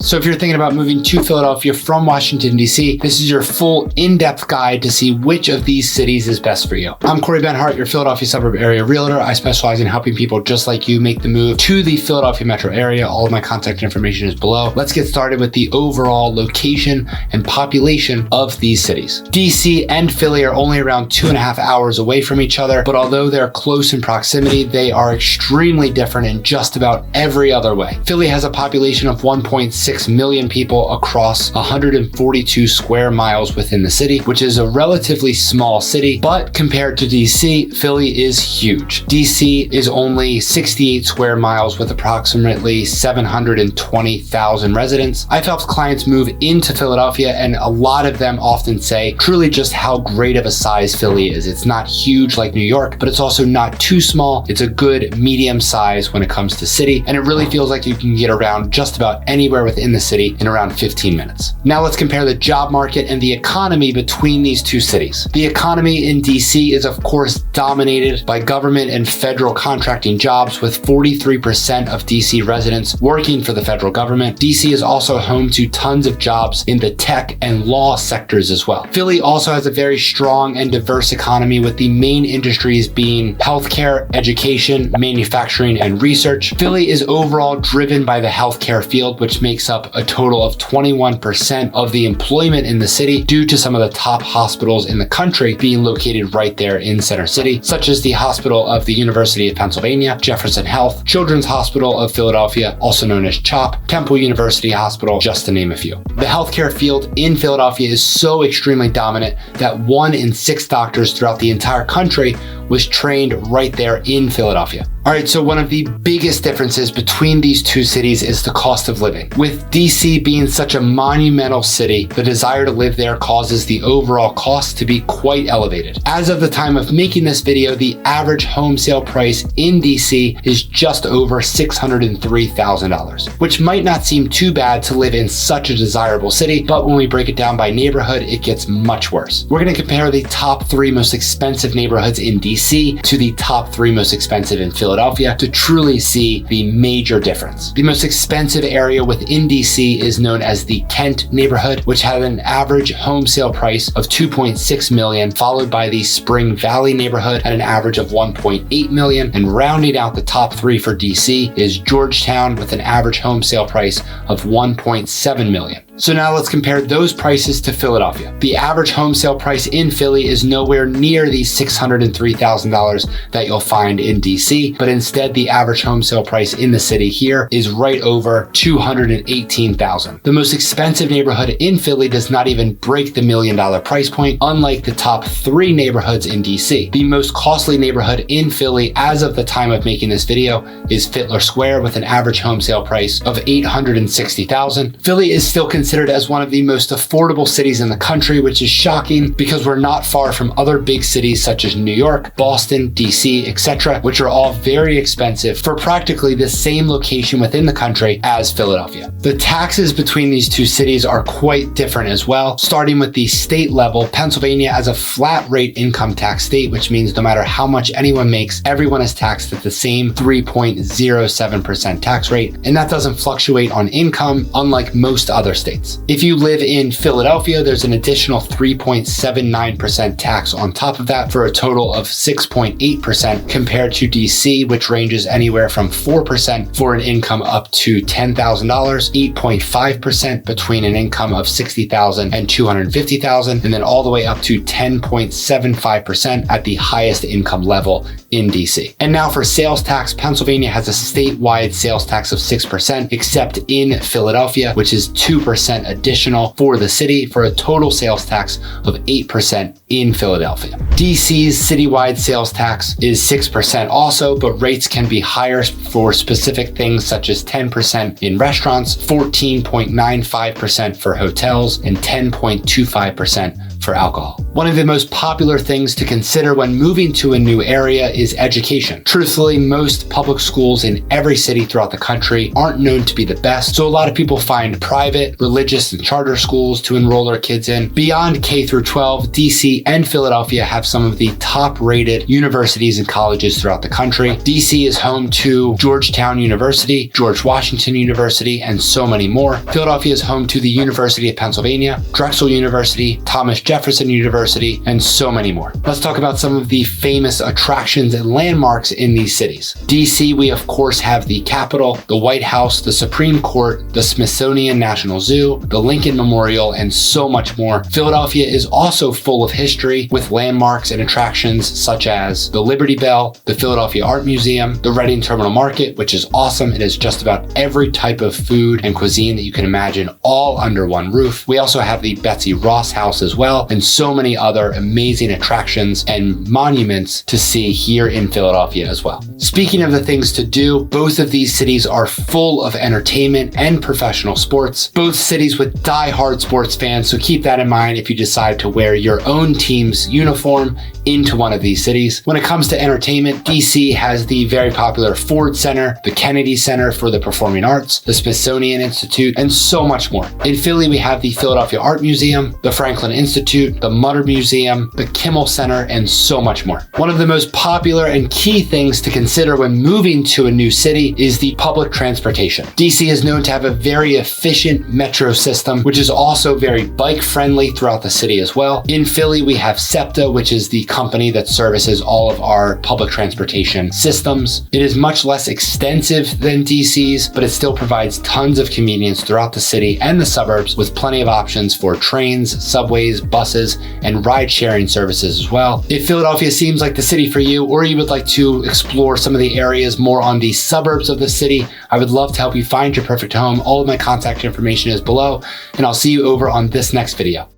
So if you're thinking about moving to Philadelphia from Washington, D.C., this is your full in-depth guide to see which of these cities is best for you. I'm Corey Benhart, your Philadelphia suburb area realtor. I specialize in helping people just like you make the move to the Philadelphia metro area. All of my contact information is below. Let's get started with the overall location and population of these cities. D.C. and Philly are only around 2.5 hours away from each other, but although they're close in proximity, they are extremely different in just about every other way. Philly has a population of 1.6 million people across 142 square miles within the city, which is a relatively small city, but compared to DC, Philly is huge. DC is only 68 square miles with approximately 720,000 residents. I've helped clients move into Philadelphia, and a lot of them often say truly just how great of a size Philly is. It's not huge like New York, but it's also not too small. It's a good medium size when it comes to city, and it really feels like you can get around just about anywhere within the city in around 15 minutes. Now let's compare the job market and the economy between these two cities. The economy in DC is of course dominated by government and federal contracting jobs, with 43% of DC residents working for the federal government. DC is also home to tons of jobs in the tech and law sectors as well. Philly also has a very strong and diverse economy, with the main industries being healthcare, education, manufacturing, and research. Philly is overall driven by the healthcare field, which makes up a total of 21% of the employment in the city, due to some of the top hospitals in the country being located right there in Center City, such as the Hospital of the University of Pennsylvania, Jefferson Health, Children's Hospital of Philadelphia, also known as CHOP, Temple University Hospital, just to name a few. The healthcare field in Philadelphia is so extremely dominant that 1 in 6 doctors throughout the entire country was trained right there in Philadelphia. All right, so one of the biggest differences between these two cities is the cost of living. With DC being such a monumental city, the desire to live there causes the overall cost to be quite elevated. As of the time of making this video, the average home sale price in DC is just over $603,000, which might not seem too bad to live in such a desirable city, but when we break it down by neighborhood, it gets much worse. We're gonna compare the top 3 most expensive neighborhoods in DC to the top 3 most expensive in Philadelphia to truly see the major difference. The most expensive area within DC is known as the Kent neighborhood, which had an average home sale price of $2.6 million, followed by the Spring Valley neighborhood at an average of $1.8 million, and rounding out the top 3 for DC is Georgetown with an average home sale price of $1.7 million. So now let's compare those prices to Philadelphia. The average home sale price in Philly is nowhere near the $603,000 that you'll find in DC, but instead the average home sale price in the city here is right over $218,000. The most expensive neighborhood in Philly does not even break the $1 million price point, unlike the top 3 neighborhoods in DC. The most costly neighborhood in Philly as of the time of making this video is Fittler Square, with an average home sale price of $860,000. Philly is still considered as one of the most affordable cities in the country, which is shocking because we're not far from other big cities such as New York, Boston, DC, etc., which are all very expensive for practically the same location within the country as Philadelphia. The taxes between these two cities are quite different as well. Starting with the state level, Pennsylvania has a flat rate income tax state, which means no matter how much anyone makes, everyone is taxed at the same 3.07% tax rate, and that doesn't fluctuate on income, unlike most other states. If you live in Philadelphia, there's an additional 3.79% tax on top of that, for a total of 6.8%, compared to DC, which ranges anywhere from 4% for an income up to $10,000, 8.5% between an income of $60,000 and $250,000, and then all the way up to 10.75% at the highest income level in DC. And now for sales tax, Pennsylvania has a statewide sales tax of 6%, except in Philadelphia, which is 2% additional for the city, for a total sales tax of 8% in Philadelphia. DC's citywide sales tax is 6% also, but rates can be higher for specific things such as 10% in restaurants, 14.95% for hotels, and 10.25% for for alcohol. One of the most popular things to consider when moving to a new area is education. Truthfully, most public schools in every city throughout the country aren't known to be the best, so a lot of people find private, religious, and charter schools to enroll their kids in. Beyond K through 12, DC and Philadelphia have some of the top-rated universities and colleges throughout the country. DC is home to Georgetown University, George Washington University, and so many more. Philadelphia is home to the University of Pennsylvania, Drexel University, Thomas Jefferson University, and so many more. Let's talk about some of the famous attractions and landmarks in these cities. DC, we of course have the Capitol, the White House, the Supreme Court, the Smithsonian National Zoo, the Lincoln Memorial, and so much more. Philadelphia is also full of history with landmarks and attractions such as the Liberty Bell, the Philadelphia Art Museum, the Reading Terminal Market, which is awesome. It is just about every type of food and cuisine that you can imagine all under one roof. We also have the Betsy Ross House as well, and so many other amazing attractions and monuments to see here in Philadelphia as well. Speaking of the things to do, both of these cities are full of entertainment and professional sports. Both cities with die-hard sports fans, so keep that in mind if you decide to wear your own team's uniform into one of these cities. When it comes to entertainment, DC has the very popular Ford Center, the Kennedy Center for the Performing Arts, the Smithsonian Institute, and so much more. In Philly, we have the Philadelphia Art Museum, the Franklin Institute, the Mutter Museum, the Kimmel Center, and so much more. One of the most popular and key things to consider when moving to a new city is the public transportation. DC is known to have a very efficient metro system, which is also very bike-friendly throughout the city as well. In Philly, we have SEPTA, which is the company that services all of our public transportation systems. It is much less extensive than DC's, but it still provides tons of convenience throughout the city and the suburbs with plenty of options for trains, subways, buses, and ride-sharing services as well. If Philadelphia seems like the city for you, or you would like to explore some of the areas more on the suburbs of the city, I would love to help you find your perfect home. All of my contact information is below, and I'll see you over on this next video.